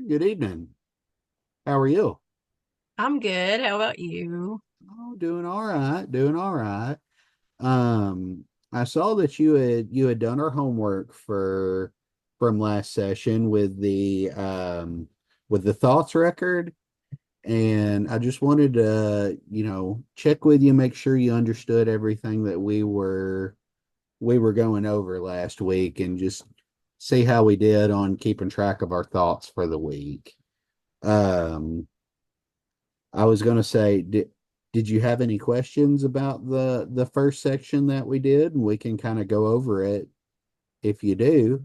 Good evening. How are you? I'm good. How about you? Oh, doing all right, doing all right. Um, I saw that you had done our homework for from last session with the thoughts record, and I just wanted to, check with you, make sure you understood everything that we were going over last week and just see how we did on keeping track of our thoughts for the week. Um, I was going to say, did you have any questions about the first section that we did? And we can kind of go over it if you do.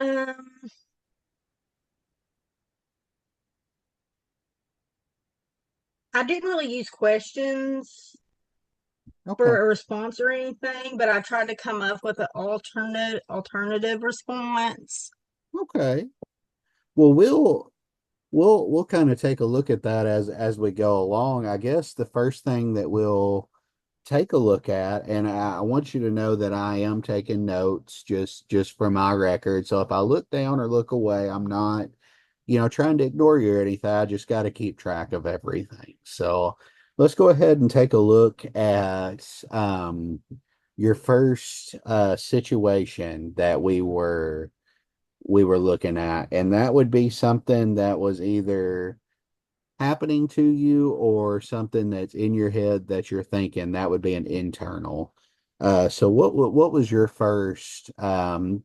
Um, I didn't really use questions Okay. for a response or anything, but I tried to come up with an alternative response. Okay. Well, we'll kind of take a look at that as we go along. I guess the first thing that we'll take a look at, and I want you to know that I am taking notes just for my record. So if I look down or look away, I'm not, trying to ignore you or anything. I just got to keep track of everything. So let's go ahead and take a look at your first situation that we were looking at, and that would be something that was either happening to you or something that's in your head that you're thinking. That would be an internal. So what was your first option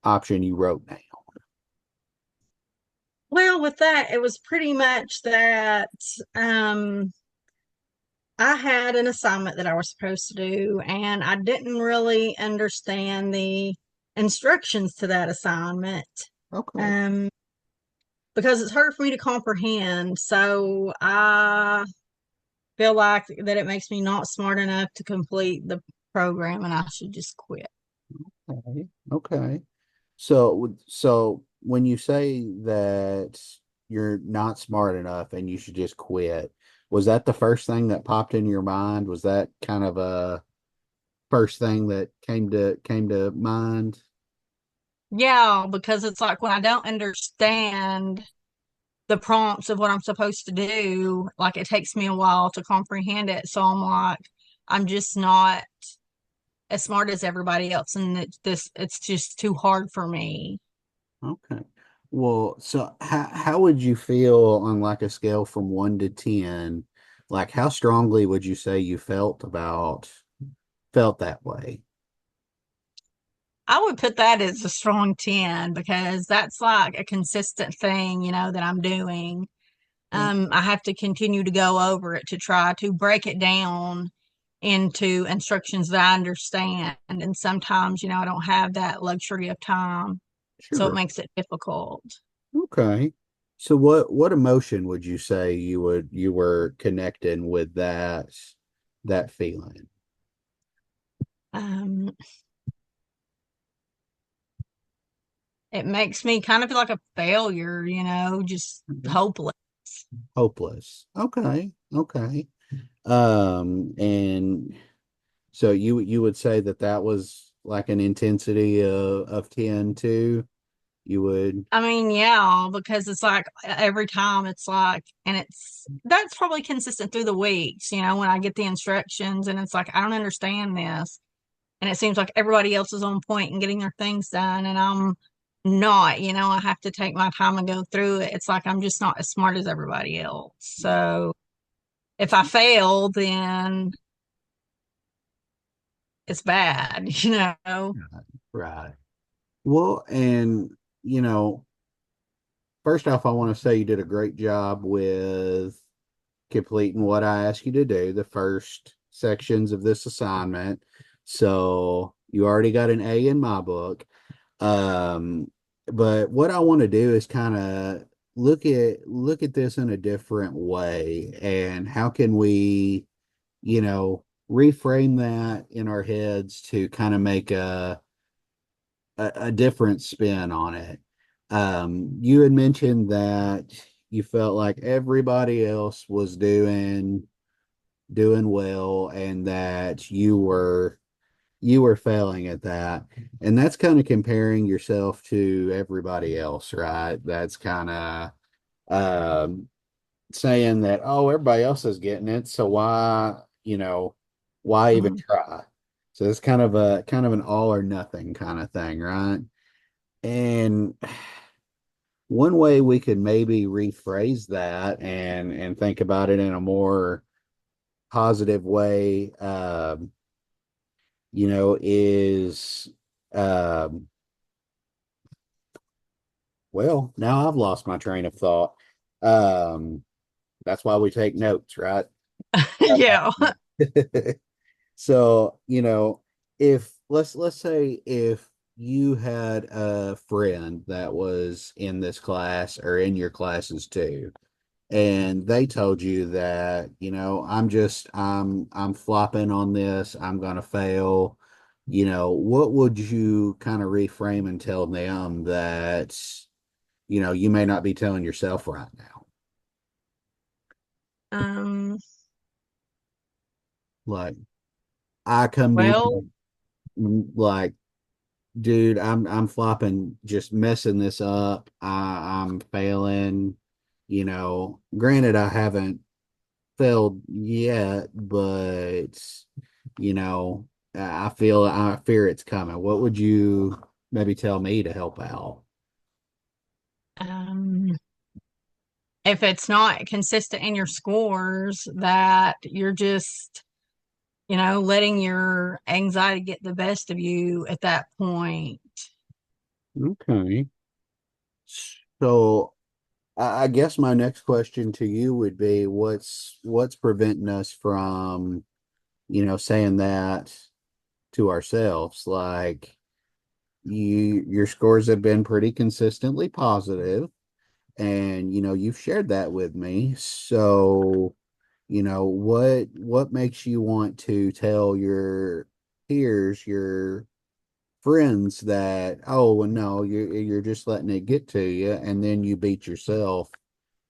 you wrote down? Well, with that, it was pretty much that um, I had an assignment that I was supposed to do, and I didn't really understand the instructions to that assignment. Okay. Um, because it's hard for me to comprehend. So I feel like that it makes me not smart enough to complete the program and I should just quit. Okay. Okay. So when you say that you're not smart enough and you should just quit, was that the first thing that popped in your mind? Was that kind of a first thing that came to mind? Yeah, because it's like when I don't understand the prompts of what I'm supposed to do, like it takes me a while to comprehend it. So I'm like, I'm just not as smart as everybody else, and it's just too hard for me. Okay. Well, so how would you feel on like a scale from 1 to 10? Like how strongly would you say you felt that way? I would put that as a strong 10 because that's like a consistent thing, that I'm doing. I have to continue to go over it to try to break it down into instructions that I understand. And sometimes, I don't have that luxury of time. So it Sure. makes it difficult. Okay. So what emotion would you say you were connecting with that feeling? Um, it makes me kind of feel like a failure, just Okay. hopeless. Hopeless. Okay. Okay. And so you would say that that was like an intensity of 10 too. You would. I mean, yeah, because it's like every time it's like, and that's probably consistent through the weeks, when I get the instructions and it's like, I don't understand this. And it seems like everybody else is on point and getting their things done. And I'm not, I have to take my time and go through it. It's like I'm just not as smart as everybody else. So if I fail, then it's bad, Right. Right. Well, and you know, first off, I want to say you did a great job with completing what I asked you to do, the first sections of this assignment. So you already got an A in my book. Um, but what I want to do is kind of look at this in a different way, and how can we, reframe that in our heads to kind of make a different spin on it. You had mentioned that you felt like everybody else was doing well and that you were you were failing at that. And that's kind of comparing yourself to everybody else, right? That's kind of um, saying that, oh, everybody else is getting it, so why even Mhm. try? So it's kind of an all or nothing kind of thing, right? And one way we could maybe rephrase that and think about it in a more positive way, is um, well, now I've lost my train of thought. Um, that's why we take notes, right? Yeah. So, if let's say if you had a friend that was in this class or in your classes too, and they told you that, I'm flopping on this, I'm gonna fail, what would you kind of reframe and tell them that, you may not be telling yourself right now? Um, Like, I come to well, you like, dude, I'm flopping, just messing this up. I'm failing. Granted, I haven't failed yet, but I fear it's coming. What would you maybe tell me to help out? um, if it's not consistent in your scores, that you're just, letting your anxiety get the best of you at that point. Okay. So I guess my next question to you would be what's preventing us from, saying that to ourselves? Like, your scores have been pretty consistently positive, and you've shared that with me. So, what makes you want to tell your peers, your friends, that, oh, well, no, you're just letting it get to you, and then you beat yourself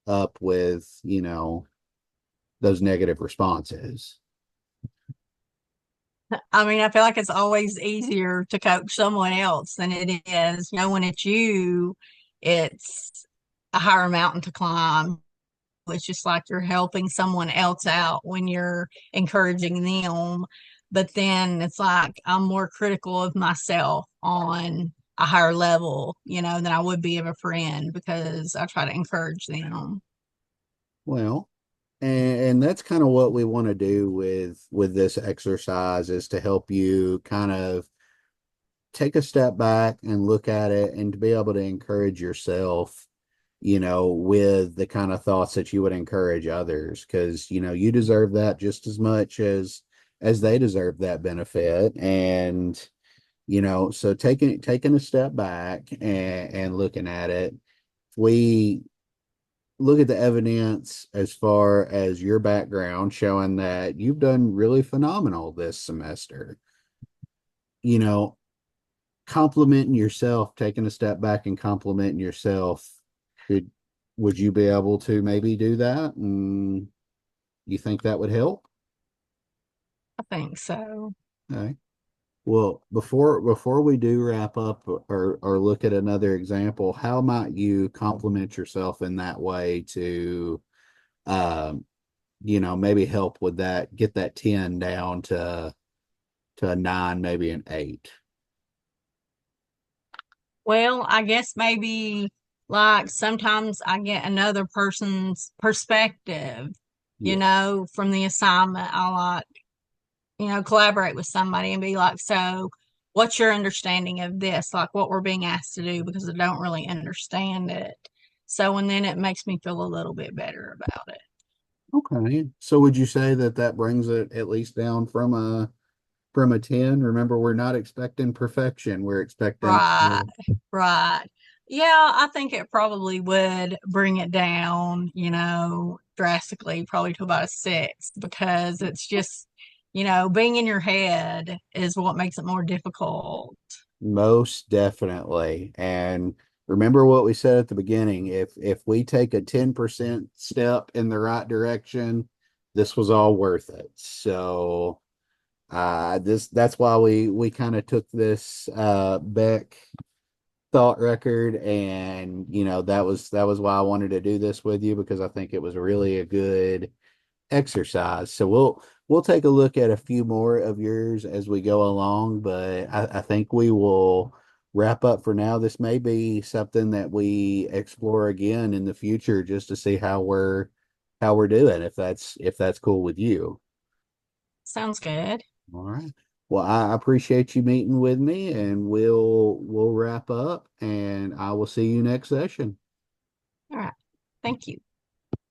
up with, those negative responses? I mean, I feel like it's always easier to coach someone else than it is, when it's you, it's a higher mountain to climb. It's just like you're helping someone else out when you're encouraging them. But then it's like I'm more critical of myself on a higher level, than I would be of a friend because I try to encourage them. Well, and that's kind of what we want to do with this exercise, is to help you kind of take a step back and look at it, and to be able to encourage yourself, with the kind of thoughts that you would encourage others, because you deserve that just as much as they deserve that benefit. And so taking a step back and looking at it, we look at the evidence as far as your background showing that you've done really phenomenal this semester. you know Complimenting yourself, taking a step back and complimenting yourself, could would you be able to maybe do that? And you think that would help? I think so. Okay. Well, before we do wrap up, or look at another example, how might you compliment yourself in that way to um maybe help with that, get that 10 down to a 9, maybe an 8? Well, I guess maybe like sometimes I get another person's perspective, Yeah. from the assignment. I like, collaborate with somebody and be like, so what's your understanding of this? Like what we're being asked to do because I don't really understand it. So, and then it makes me feel a little bit better about it. Okay. So would you say that that brings it at least down from a 10? Remember, we're not expecting perfection. We're expecting, Right, right. Yeah, I think it probably would bring it down, drastically, probably to about a 6, because it's just, being in your head is what makes it more difficult. most definitely. And remember what we said at the beginning. If we take a 10% step in the right direction, this was all worth it. So That's why we kind of took this Beck thought record, and that was why I wanted to do this with you, because I think it was really a good exercise. So we'll take a look at a few more of yours as we go along, but I think we will wrap up for now. This may be something that we explore again in the future, just to see how we're doing, if that's cool with you. Sounds good. All right. Well, I appreciate you meeting with me, and we'll wrap up, and I will see you next session. All right. Thank you.